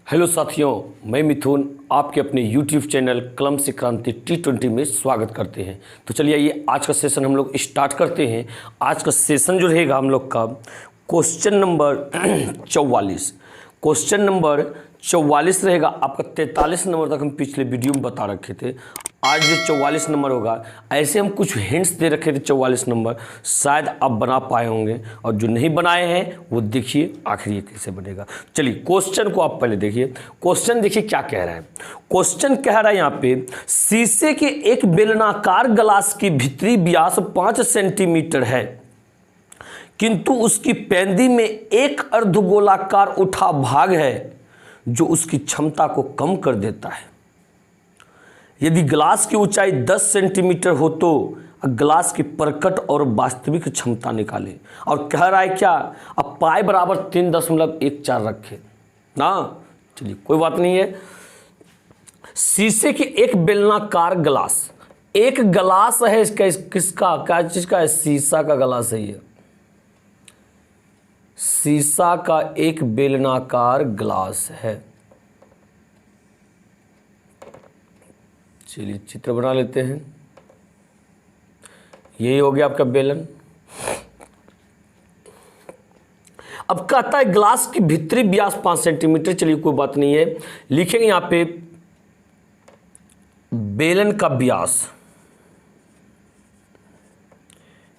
Hello साथियों, मैं मिथुन आपके अपने YouTube चैनल कलम से क्रांति T20 में स्वागत करते हैं। तो चलिए आइए आज का सेशन हम लोग स्टार्ट करते हैं। आज का सेशन जो रहेगा हम लोग का क्वेश्चन नंबर 44। क्वेश्चन नंबर 44 रहेगा आपका। 43 नंबर तक हम पिछले वीडियो में बता रखे थे। आज जो 44 नंबर होगा, ऐसे हम कुछ हिंट्स दे रखे थे 44 नंबर, शायद आप बना पाए होंगे, और जो नहीं बनाए हैं वो देखिए आखिर ये कैसे बनेगा। चलिए क्वेश्चन को आप पहले देखिए। क्वेश्चन देखिए क्या कह रहा है। क्वेश्चन कह रहा है यहाँ पे, शीशे के एक बेलनाकार ग्लास की भीतरी व्यास 5 सेंटीमीटर है, किंतु उसकी पेंदी में एक अर्धगोलाकार उठा भाग है जो उसकी क्षमता को कम कर देता है। यदि ग्लास की ऊंचाई 10 सेंटीमीटर हो तो ग्लास की प्रकट और वास्तविक क्षमता निकाले। और कह रहा है क्या, अब पाई बराबर 3.14 रखे ना। चलिए कोई बात नहीं है। शीशे के एक बेलनाकार ग्लास, एक ग्लास है इसका, किसका क्या चीज का है? शीशा का ग्लास है ये। शीशा का एक बेलनाकार ग्लास है। चलिए चित्र बना लेते हैं। यही हो गया आपका बेलन। अब कहता है ग्लास की भीतरी व्यास 5 सेंटीमीटर। चलिए कोई बात नहीं है, लिखेंगे यहां पे बेलन का व्यास,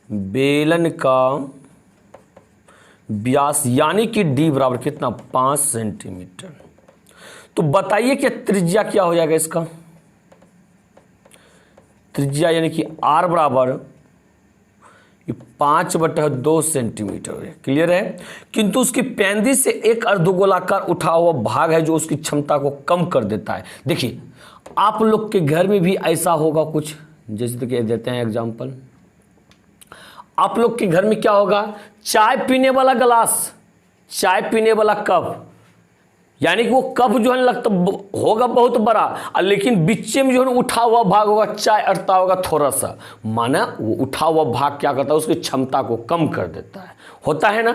बेलन का व्यास यानी कि डी बराबर कितना? 5 सेंटीमीटर। तो बताइए कि त्रिज्या क्या हो जाएगा इसका? त्रिज्या यानी कि आर बराबर 5/2 सेंटीमीटर है। क्लियर है? किंतु उसकी पेंदी से एक अर्धगोलाकार उठा हुआ भाग है जो उसकी क्षमता को कम कर देता है। देखिए आप लोग के घर में भी ऐसा होगा कुछ, जैसे कि देते हैं एग्जांपल। आप लोग के घर में क्या होगा? चाय पीने वाला गिलास, चाय पीने वाला कप, यानी कि वो कप जो है लगता होगा बहुत बड़ा, लेकिन बीचे में जो है उठा हुआ भाग होगा, चाय अटता होगा थोड़ा सा, माना वो उठा हुआ भाग क्या करता है? उसकी क्षमता को कम कर देता है। होता है ना?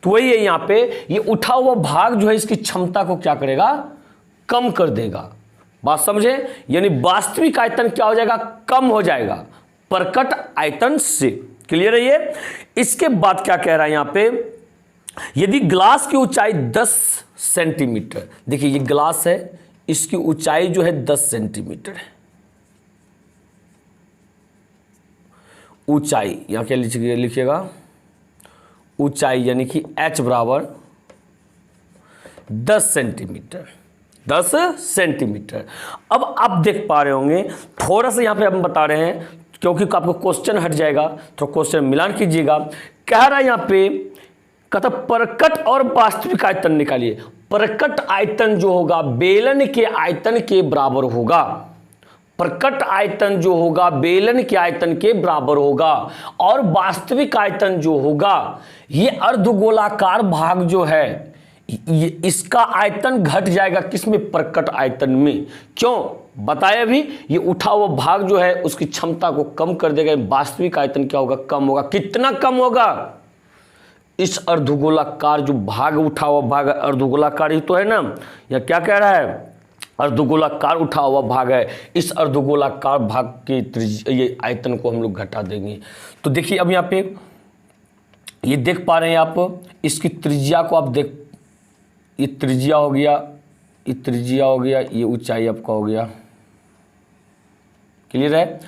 तो वही है यहाँ पे, ये उठा हुआ भाग जो है इसकी क्षमता को क्या करेगा? कम कर देगा। बात समझे? यानी वास्तविक आयतन क्या हो जाएगा? कम हो जाएगा प्रकट आयतन से। क्लियर है ये? इसके बाद क्या कह रहा है यहाँ पे, यदि ग्लास की ऊंचाई 10 सेंटीमीटर, देखिए ये ग्लास है, इसकी ऊंचाई जो है 10 सेंटीमीटर है। ऊंचाई यहां क्या लिखिएगा? ऊंचाई यानी कि h बराबर 10 सेंटीमीटर। 10 सेंटीमीटर। अब आप देख पा रहे होंगे, थोड़ा सा यहां पे हम बता रहे हैं क्योंकि आपको क्वेश्चन हट जाएगा, तो क्वेश्चन मिलान कीजिएगा। कह रहा है यहां पे, कहता प्रकट और वास्तविक आयतन निकालिए। प्रकट आयतन जो होगा बेलन के आयतन के बराबर होगा। प्रकट आयतन जो होगा बेलन के आयतन के बराबर होगा, और वास्तविक आयतन जो होगा, ये अर्धगोलाकार भाग जो है, ये इसका आयतन घट जाएगा किसमें? प्रकट आयतन में। क्यों बताया अभी? ये उठा हुआ भाग जो है उसकी क्षमता को कम कर देगा। वास्तविक आयतन क्या होगा? कम होगा। कितना कम होगा? इस अर्धगोलाकार जो भाग उठा हुआ भाग, अर्धगोलाकार ही तो है ना, या क्या कह रहा है? अर्धगोलाकार उठा हुआ भाग है। इस अर्धगोलाकार भाग के ये आयतन को हम लोग घटा देंगे। तो देखिए अब यहाँ पे ये देख पा रहे हैं आप, इसकी त्रिज्या को आप देख, ये त्रिज्या हो गया, ये त्रिज्या हो गया, ये ऊंचाई आपका हो गया। क्लियर है?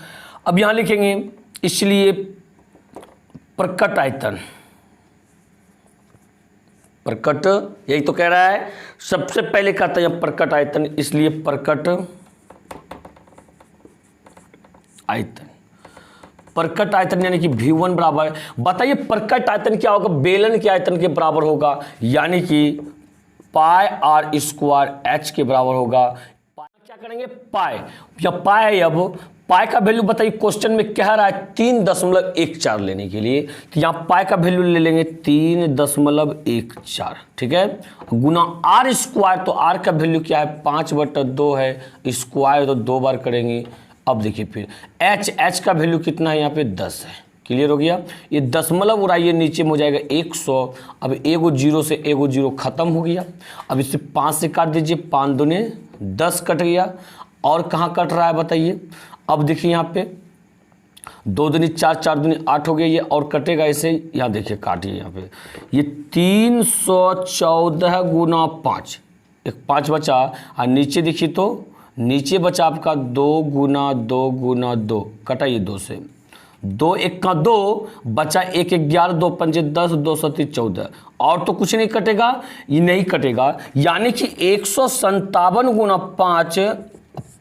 अब यहां लिखेंगे इसलिए प्रकट आयतन, प्रकट यही तो कह रहा है, सबसे पहले कहता है प्रकट आयतन, इसलिए प्रकट आयतन। प्रकट आयतन यानी कि V1 बराबर, बताइए प्रकट आयतन क्या होगा? बेलन के आयतन के बराबर होगा, यानी कि पाई आर स्क्वायर h के बराबर होगा। क्या करेंगे? पाई, या पाई है। अब पाई का वैल्यू बताइए, क्वेश्चन में कह रहा है 3.14 लेने के लिए, तो यहाँ पाई का वैल्यू ले लेंगे 3.14। ठीक है? गुना आर स्क्वायर, तो आर का वैल्यू क्या है? 5/2 है, स्क्वायर तो 2 बार करेंगे। अब देखिए फिर एच का वैल्यू कितना है? यहाँ पे 10 है। क्लियर हो गया। ये दशमलव उड़ाइए नीचे में हो जाएगा 100। अब एगो जीरो से एगो जीरो खत्म हो गया। अब इसे 5 से काट दीजिए, 5 दूने 10 कट गया। और कहाँ कट रहा है बताइए। अब देखिए यहाँ पे 2 दूनी 4, 4 दूनी 8 हो गया ये, और कटेगा ऐसे। यहाँ देखिए काटिए यहाँ पे, ये 314 गुना 5, एक 5 बचा। और नीचे देखिए तो नीचे बचा आपका 2 गुना 2 गुना 2, कटाइए 2 से, 2 1 का 2 बचा, 1 11, 2 5 10, 2 7 14, और तो कुछ नहीं कटेगा, ये नहीं कटेगा। यानी कि 157 गुना 5,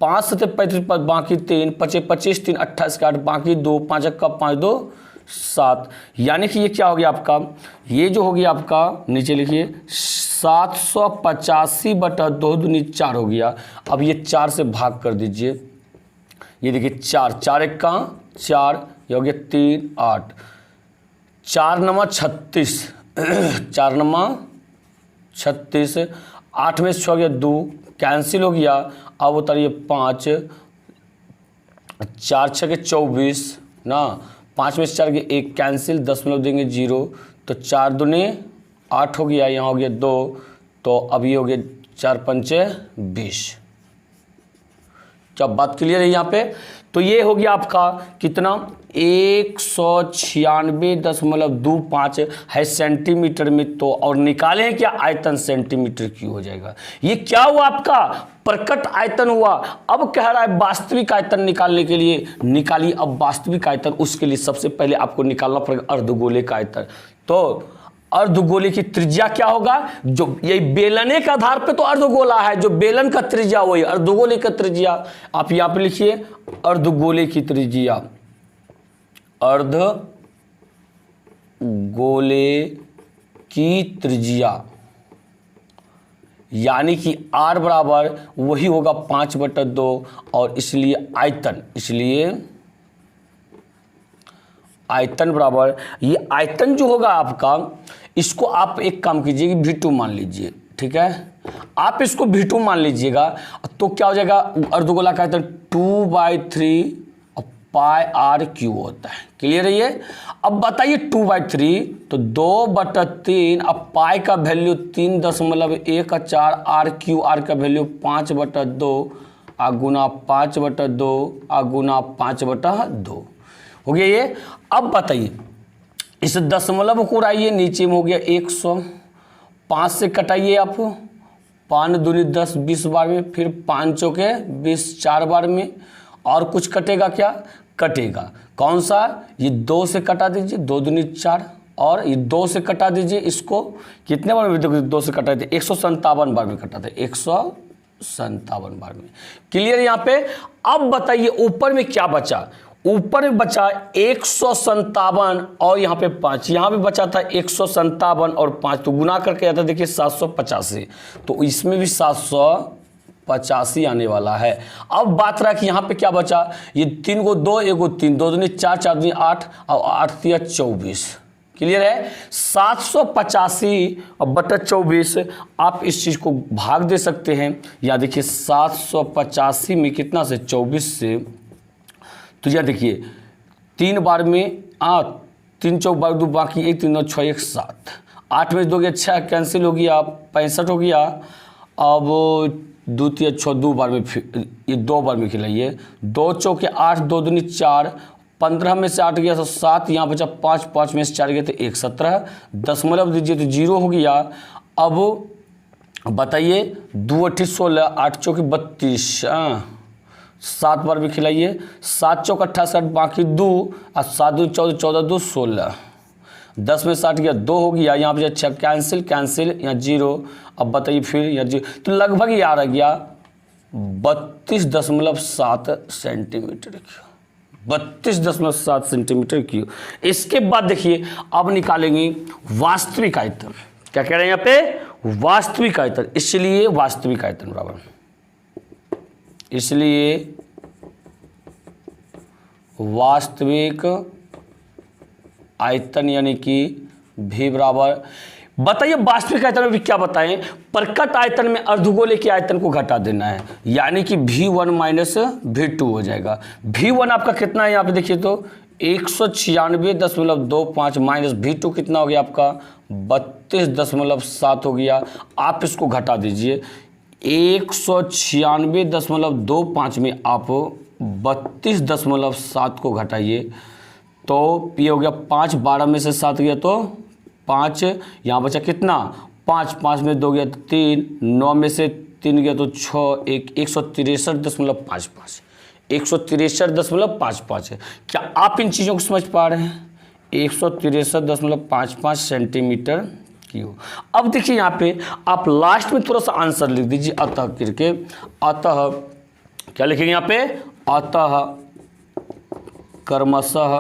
5 7 35, बाकी 3 5 25, 3 28 का 8, बाकी 2, 5 का 5 2 7। यानी कि ये क्या हो गया आपका, ये जो हो गया आपका नीचे लिखिए 785 बटा 2 दूनी 4 हो गया। अब ये 4 से भाग कर दीजिए, ये देखिए 4, 4 1 का 4, ये हो गया 3 8, 4 नमा 36, 4 नमा 36, 8 में से 6 गया 2, कैंसिल हो गया। अब उतारिए 5, 4 6 के 24 ना, 5 में से 4 के 1 कैंसिल, दशमलव देंगे 0, तो 4 दूने 8 हो गया, यहाँ हो गया 2, तो अब ये हो गया 4 पंचे 20। क्या बात क्लियर है यहाँ पे। तो ये हो गया आपका कितना, 196.25 है सेंटीमीटर में। तो और निकालें क्या, आयतन सेंटीमीटर क्यूब हो जाएगा। ये क्या हुआ आपका, प्रकट आयतन हुआ। अब कह रहा है वास्तविक आयतन निकालने के लिए, निकालिए अब वास्तविक आयतन। उसके लिए सबसे पहले आपको निकालना पड़ेगा अर्धगोले का आयतन। तो अर्धगोले की त्रिज्या क्या होगा, जो ये बेलने के आधार पे तो अर्धगोला है, जो बेलन का त्रिज्या वही अर्धगोले का त्रिज्या। आप यहां पे लिखिए अर्धगोले की त्रिज्या, अर्धगोले की त्रिज्या, यानी कि r बराबर वही होगा 5/2, और इसलिए आयतन बराबर, ये आयतन जो होगा आपका, इसको आप एक काम कीजिए कि V2 मान लीजिए, ठीक है। आप इसको V2 मान लीजिएगा, तो क्या हो जाएगा, अर्धगोला का आयतन 2/3 पाई r³ होता है। क्लियर है ये। अब बताइए 2/3 तो 2/3, अब पाई का वैल्यू 3.14 r³ r का वैल्यू 5/2 आ गुना 5/2 आ गुना 5/2 हो गया ये। अब बताइए इस दशमलव को उड़ाइए, नीचे में हो गया 100, 5 से कटाइए आप, 5 दूनी 10 20 बार में, फिर 5 चौके 20 4 बार में, और कुछ कटेगा क्या, कटेगा कौन सा, ये 2 से कटा दीजिए, 2 दूनी 4, और ये 2 से कटा दीजिए, इसको कितने बार में, देखो 2 से कटा थे 157 बार में कटा था, 157 बार में। क्लियर यहाँ पे। अब बताइए ऊपर में क्या बचा, ऊपर में बचा 157 और यहाँ पे 5, यहाँ पे बचा था 157 और 5, तो गुना करके आता देखिए 785, तो इसमें भी 785 आने वाला है। अब बात रहा कि यहाँ पे क्या बचा, ये 3 को 2 1 को 3, 2 दूनी 4 4 दूनी 8 और 8 3 24। क्लियर है। 785 और बटा 24, आप इस चीज़ को भाग दे सकते हैं। या देखिए 785 में कितना से 24 से, तो यह देखिए 3 बार में 3 चौक बार 2 बाकी 1 3 9 6 1 7, 8 में 2 गया 6 कैंसिल हो गया, 65 हो गया। अब 2 3 6 2 बार में, फिर ये 2 बार में खिलाइए, 2 चौके 8 2 दूनी 4, 15 में से 8 गया तो 7, यहाँ बचा 5, 5 में से 4 गया तो 1 17, दशमलव दीजिए तो 0 हो गया। अब बताइए 2 8 16, 8 चौके 32, 7 बार भी खिलाइए, 7 चौक 28, बाकी 2 और 7 2 14 14 2 16, 10 में 60 गया 2 हो गया, यहाँ पे अच्छा कैंसिल कैंसिल, यहाँ 0। अब बताइए फिर यहाँ 0, तो लगभग ये आ रह गया 32.7 सेंटीमीटर क्यूब, 32.7 सेंटीमीटर क्यूब। इसके बाद देखिए अब निकालेंगे वास्तविक आयतन। क्या कह रहे हैं यहाँ पे, वास्तविक आयतन। इसलिए वास्तविक आयतन बराबर, इसलिए वास्तविक आयतन यानी कि V बराबर, बताइए वास्तविक आयतन में भी क्या बताएं, प्रकट आयतन में अर्धगोले के आयतन को घटा देना है, यानी कि V1 माइनस V2 हो जाएगा। V1 आपका कितना है यहाँ पे देखिए तो 196.25 माइनस V2 कितना हो गया आपका 32.7 हो गया। आप इसको घटा दीजिए 196.25 में आप 32.7 को घटाइए तो ये हो गया 5, 12 में से 7 गया तो 5, यहाँ बचा कितना 5, 5 में 2 गया तो 3, 9 में से 3 गया तो 6, 163.55 163.55 है। क्या आप इन चीज़ों को समझ पा रहे हैं? 163.55 सेंटीमीटर क्यूब। अब देखिए यहाँ पे आप लास्ट में थोड़ा सा आंसर लिख दीजिए अतः करके। अतः क्या लिखेंगे यहाँ पे? अतः क्रमशः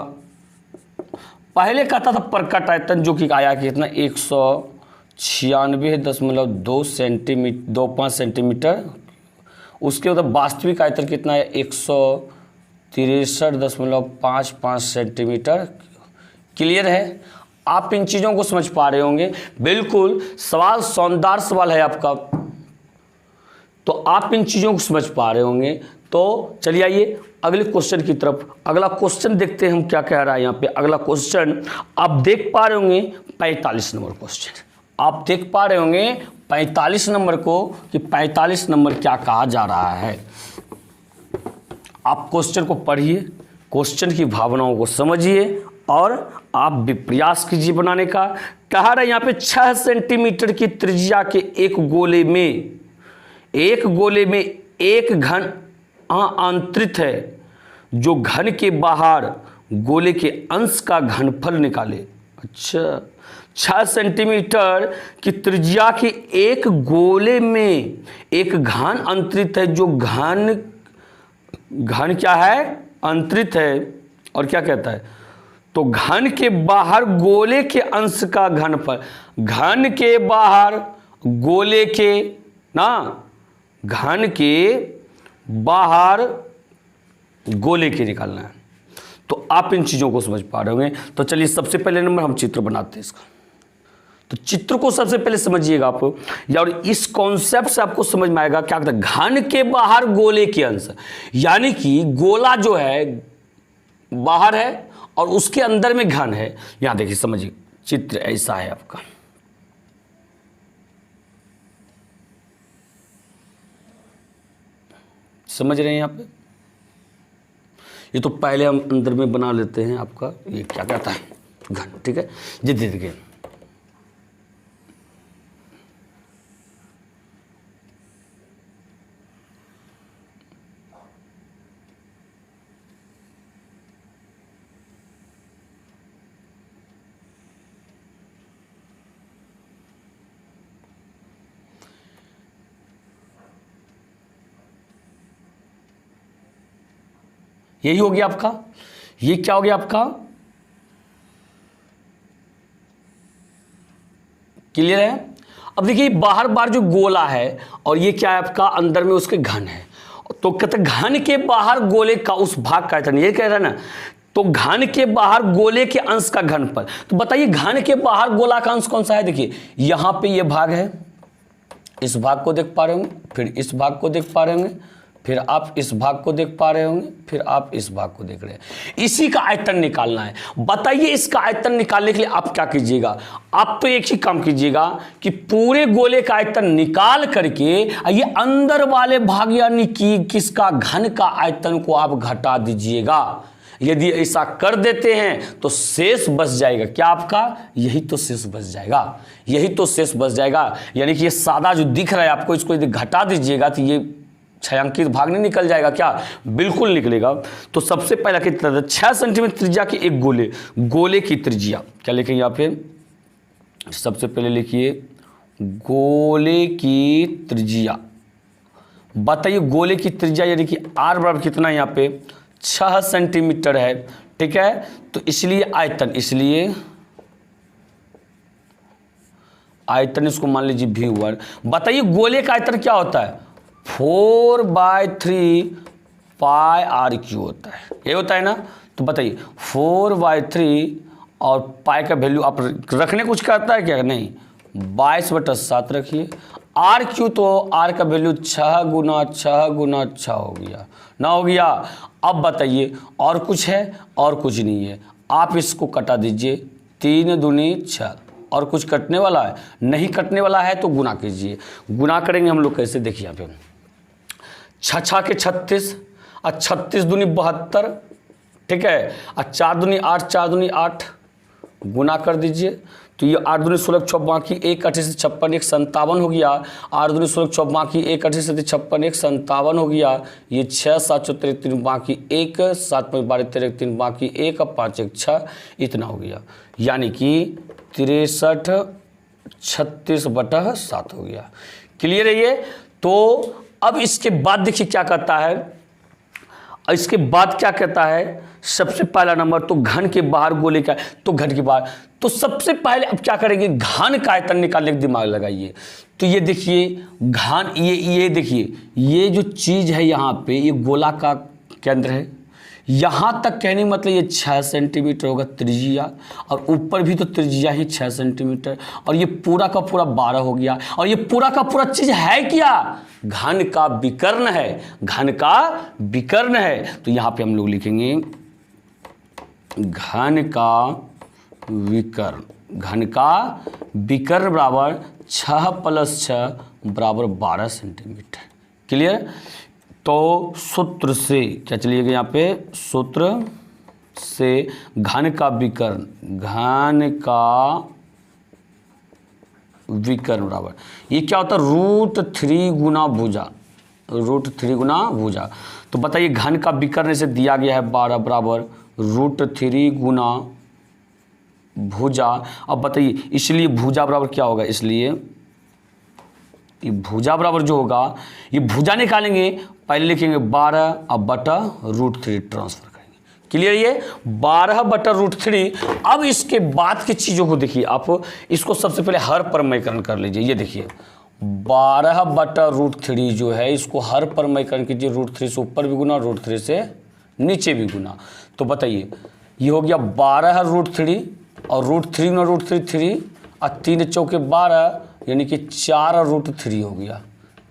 पहले कहता था प्रकट आयतन जो कि आया कितना 196.25 सेंटीमीटर। उसके बाद वास्तविक आयतन कितना है 163.55 सेंटीमीटर। क्लियर है? आप इन चीज़ों को समझ पा रहे होंगे। बिल्कुल सवाल शानदार सवाल है आपका, तो आप इन चीज़ों को समझ पा रहे होंगे। तो चलिए आइए अगले क्वेश्चन की तरफ। अगला क्वेश्चन देखते हैं हम क्या कह रहा है यहाँ पे। अगला क्वेश्चन आप देख पा रहे होंगे 45 नंबर क्वेश्चन। आप देख पा रहे होंगे 45 नंबर को कि 45 नंबर क्या कहा जा रहा है। आप क्वेश्चन को पढ़िए, क्वेश्चन की भावनाओं को समझिए और आप भी प्रयास कीजिए बनाने का। कहा रहा है यहाँ पे 6 सेंटीमीटर की त्रिज्या के एक गोले में एक घन आंतरित है जो घन के बाहर गोले के अंश का घनफल निकाले। अच्छा, 6 सेंटीमीटर की त्रिज्या के एक गोले में एक घन अंतरित है जो घन क्या है? अंतरित है। और क्या कहता है? तो घन के बाहर गोले के अंश का घनफल, घन के बाहर गोले के घन के बाहर गोले के निकालना है। तो आप इन चीज़ों को समझ पा रहे होंगे। तो चलिए सबसे पहले नंबर हम चित्र बनाते हैं इसका। तो चित्र को सबसे पहले समझिएगा आप, और इस कॉन्सेप्ट से आपको समझ में आएगा क्या कहता है घन के बाहर गोले के अंश, यानी कि गोला जो है बाहर है और उसके अंदर में घन है। यहां देखिए समझिए, चित्र ऐसा है आपका। समझ रहे हैं यहाँ पे? ये तो पहले हम अंदर में बना लेते हैं आपका। ये क्या कहता है? घन। ठीक है जी, देखिए यही हो गया आपका। ये क्या हो गया आपका? क्लियर है? अब देखिए बाहर बाहर जो गोला है और ये क्या है आपका? अंदर में उसके घन है। तो कहते घन के बाहर गोले का उस भाग का आयतन, ये कह रहा है ना। तो घन के बाहर गोले के अंश का घनफल। तो बताइए घन के बाहर गोला का अंश कौन सा है? देखिए यहां पे ये भाग है, इस भाग को देख पा रहे होंगे, फिर इस भाग को देख पा रहे होंगे, फिर आप इस भाग को देख पा रहे होंगे, फिर आप इस भाग को देख रहे हैं। इसी का आयतन निकालना है। बताइए इसका आयतन निकालने के लिए आप क्या कीजिएगा? आप तो एक ही काम कीजिएगा कि पूरे गोले का आयतन निकाल करके ये अंदर वाले भाग यानी कि किसका घन का आयतन को आप घटा दीजिएगा। यदि ऐसा कर देते हैं तो शेष बच जाएगा। क्या आपका? यही तो शेष बच जाएगा। यही तो शेष बच जाएगा। यानी कि ये सादा जो दिख रहा है आपको, इसको यदि घटा दीजिएगा तो ये छायांकित भाग नहीं निकल जाएगा। क्या? बिल्कुल निकलेगा। तो सबसे पहला कितना? 6 सेंटीमीटर त्रिज्या के एक गोले की त्रिज्या क्या लिखेंगे यहाँ पे? सबसे पहले लिखिए गोले की त्रिज्या। बताइए गोले की त्रिज्या यानी कि आर बराबर कितना है यहाँ पे? 6 सेंटीमीटर है। ठीक है, तो इसलिए आयतन, इसको मान लीजिए V1। बताइए गोले का आयतन क्या होता है? 4/3 पाई आर क्यू होता है। ये होता है ना। तो बताइए 4/3 और पाई का वैल्यू आप रखने कुछ करता है क्या? नहीं, 22/7 रखिए। आर क्यू, तो आर का वैल्यू 6 गुना 6 गुना 6 हो गया ना, हो गया। अब बताइए और कुछ है? और कुछ नहीं है। आप इसको कटा दीजिए, 3 दूनी 6। और कुछ कटने वाला है? नहीं कटने वाला है, तो गुना कीजिए। गुना करेंगे हम लोग कैसे, देखिए यहाँ पे 6 6 के 36 और 36 दूनी 72, ठीक है। और 4 दूनी 8 4 दूनी 8, गुना कर दीजिए। तो ये 8 दूनी 16 6 बाकी 1 8 से 56 1 57 हो गया। 8 दूनी 16 6 बाकी 1 8 से 56 1 57 हो गया। ये 6 7 14 3 बाकी 1 7 5 12 13 3 बाकी 1 5 1 6, इतना हो गया। यानी कि 63 36/7 हो गया। क्लियर है ये? तो अब इसके बाद देखिए क्या कहता है, इसके बाद क्या कहता है। सबसे पहला नंबर तो घन के बाहर गोले का, तो घन के बाहर, तो सबसे पहले अब क्या करेंगे, घन का आयतन निकालने का दिमाग लगाइए। तो ये देखिए घन, ये देखिए ये जो चीज़ है यहाँ पे, ये गोला का केंद्र है। यहाँ तक कहने मतलब ये 6 सेंटीमीटर होगा त्रिज्या, और ऊपर भी तो त्रिज्या ही 6 सेंटीमीटर, और ये पूरा का पूरा 12 हो गया। और ये पूरा का पूरा चीज़ है क्या, घन का विकर्ण है, घन का विकर्ण है। तो यहाँ पे हम लोग लिखेंगे घन का विकर्ण, घन का विकर्ण बराबर 6 + 6 बराबर 12 सेंटीमीटर। क्लियर? तो सूत्र से क्या चलिएगा, यहाँ पे सूत्र से घन का विकर्ण, घन का विकर्ण बराबर ये क्या होता है, √3 गुना भुजा, √3 गुना भुजा। तो बताइए घन का विकर्ण से दिया गया है 12 बराबर √3 गुना भुजा। अब बताइए इसलिए भुजा बराबर क्या होगा, इसलिए ये भुजा बराबर जो होगा, ये भुजा निकालेंगे, पहले लिखेंगे 12 अब बटा √3 ट्रांसफर करेंगे। क्लियर? ये 12 बटा √3। अब इसके बाद की चीज़ों को देखिए आप, इसको सबसे पहले हर परमयकरण कर लीजिए। ये देखिए 12 बटा √3 जो है, इसको हर परमयकरण कीजिए, √3 से ऊपर भी गुना, √3 से नीचे भी गुना। तो बताइए ये हो गया 12 √3 और √3 गुना √3 3 और 3 चौके 12, यानी कि 4 √3 हो गया,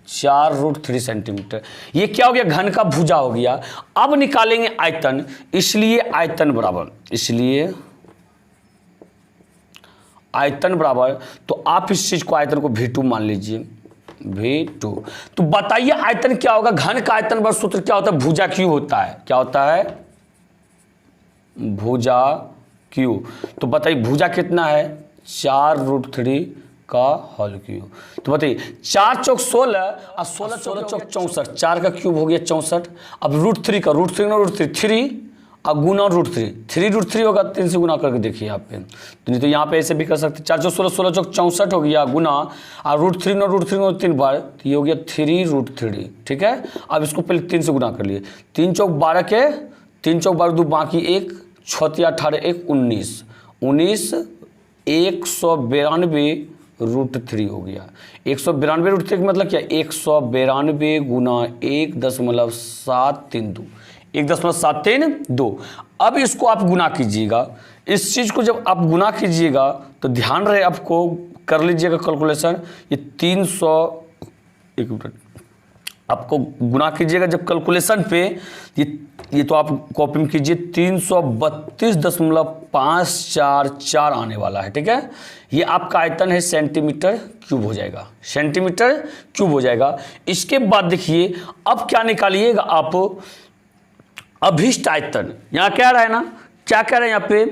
4 √3 सेंटीमीटर। ये क्या हो गया, घन का भुजा हो गया। अब निकालेंगे आयतन, इसलिए आयतन बराबर, इसलिए आयतन बराबर, तो आप इस चीज को आयतन को V2 मान लीजिए, V2। तो बताइए आयतन क्या होगा, घन का आयतन बराबर सूत्र क्या होता है, भुजा क्यू होता है। क्या होता है, भुजा क्यू। तो बताइए भुजा कितना है, 4 √3 का होल क्यूब। तो बताइए 4 चौक 16 और 16 चौक 64, 4 का क्यूब हो गया 64। अब √3 का, √3 गुना √3 3 और गुना √3, 3 √3 होगा, 3 से गुना करके देखिए यहाँ पे। तो नहीं तो यहाँ पे ऐसे भी कर सकते, 4 चौक 16 16 चौक 64 हो गया गुना, और √3 गुना √3 3 बार, तो ये हो गया 3 √3। ठीक है, अब इसको पहले 3 से गुना कर लिए, 3 चौक 12 के, 3 चौक 12 2 बाकी 1, 6 18 1 19, 19 192 √3 हो गया। 192 √3 का मतलब क्या, 192 गुना 1.732, 1.732। अब इसको आप गुना कीजिएगा, इस चीज़ को जब आप गुना कीजिएगा तो ध्यान रहे आपको, कर लीजिएगा कैलकुलेशन। ये 300, एक मिनट, आपको गुना कीजिएगा जब कैलकुलेशन पे, ये तो आप कॉपी में कीजिए, 332.544 आने वाला है। ठीक है, ये आपका आयतन है, सेंटीमीटर क्यूब हो जाएगा, सेंटीमीटर क्यूब हो जाएगा। इसके बाद देखिए अब क्या निकालिएगा आप, अभिष्ट आयतन। यहाँ क्या रहा है ना, क्या कह रहे हैं यहाँ पे,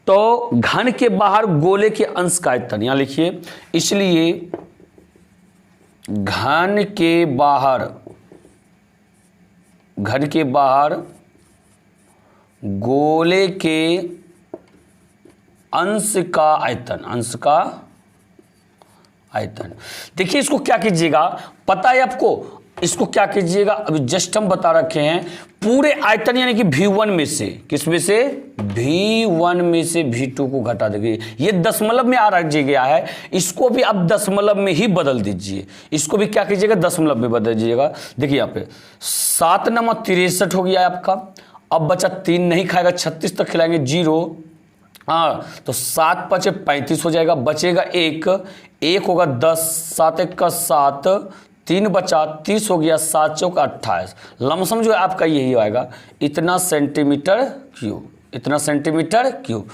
तो घन के बाहर गोले के अंश का आयतन, यहाँ लिखिए, इसलिए घन के बाहर गोले के अंश का आयतन, अंश का आयतन। देखिए इसको क्या कीजिएगा, पता है आपको, इसको क्या कीजिएगा, अभी जस्ट हम बता रखे हैं, पूरे आयतन यानी कि V1 में से, किस में से, V1 में से V2 को घटा देंगे। ये दशमलव में आ रखा गया है, इसको भी आप दशमलव में ही बदल दीजिए, इसको भी क्या कीजिएगा, दशमलव में बदल दीजिएगा। देखिए यहाँ पे 7 9 63 हो गया है आपका। अब बचा 3 नहीं खाएगा, 36 तक खिलाएंगे, 0 हाँ, तो 7 पचे 35 हो जाएगा, बचेगा एक होगा 10, 7 एक का 7, 3 बचा 30 हो गया, 7 चौका 28, लमसम जो है आपका यही आएगा, इतना सेंटीमीटर क्यूब, इतना सेंटीमीटर क्यूब।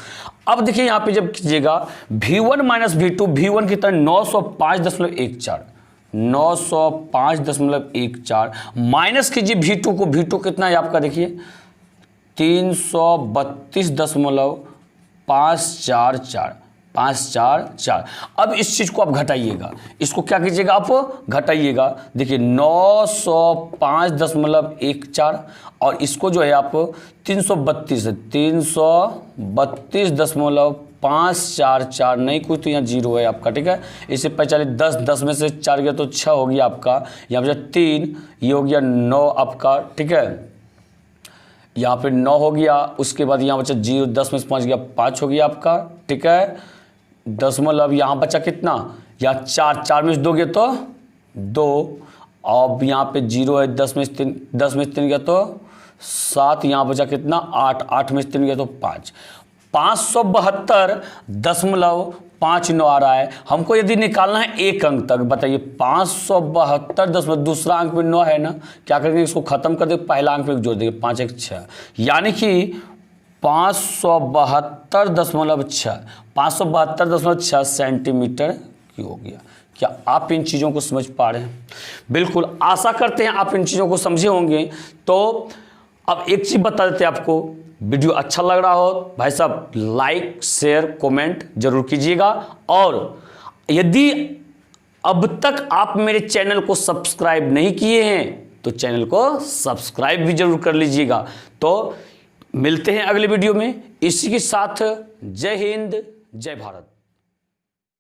अब देखिए यहाँ पे जब कीजिएगा V1 माइनस V2, V1 कितना 905.14, 905.14, माइनस कीजिए V2 को, V2 कितना है आपका देखिए 332.544। अब इस चीज़ को आप घटाइएगा, इसको क्या कीजिएगा आप घटाइएगा, देखिए 905.14 और इसको जो है आप 332.544 नहीं, कुछ तो यहाँ जीरो है आपका, ठीक है। इसे 45 10 में से 4 गया तो 6 हो गया आपका, यहाँ पे 3, ये हो गया 9 आपका, ठीक है। यहाँ पे 9 हो गया, उसके बाद यहाँ बचा 0, 10 में से 5 गया 5 हो गया आपका, ठीक है। दशमलव यहाँ बचा कितना, यहाँ 4 में से 2 गया तो 2, अब यहाँ पे 0 है, 10 में से 3 गया तो 7, यहाँ बचा कितना 8 में से 3 गया तो 5, 572.59 आ रहा है। हमको यदि निकालना है एक अंक तक, बताइए 572 दूसरा अंक में 9 है ना, क्या करेंगे इसको खत्म कर देंगे, पहला अंक में जोड़ देंगे 5 1 6, यानी कि 572.6 सेंटीमीटर क्यूब हो गया। क्या आप इन चीज़ों को समझ पा रहे हैं? बिल्कुल, आशा करते हैं आप इन चीज़ों को समझे होंगे। तो अब एक चीज़ बता देते हैं आपको, वीडियो अच्छा लग रहा हो भाई साहब लाइक शेयर कमेंट जरूर कीजिएगा, और यदि अब तक आप मेरे चैनल को सब्सक्राइब नहीं किए हैं तो चैनल को सब्सक्राइब भी जरूर कर लीजिएगा। तो मिलते हैं अगले वीडियो में, इसी के साथ जय हिंद जय भारत।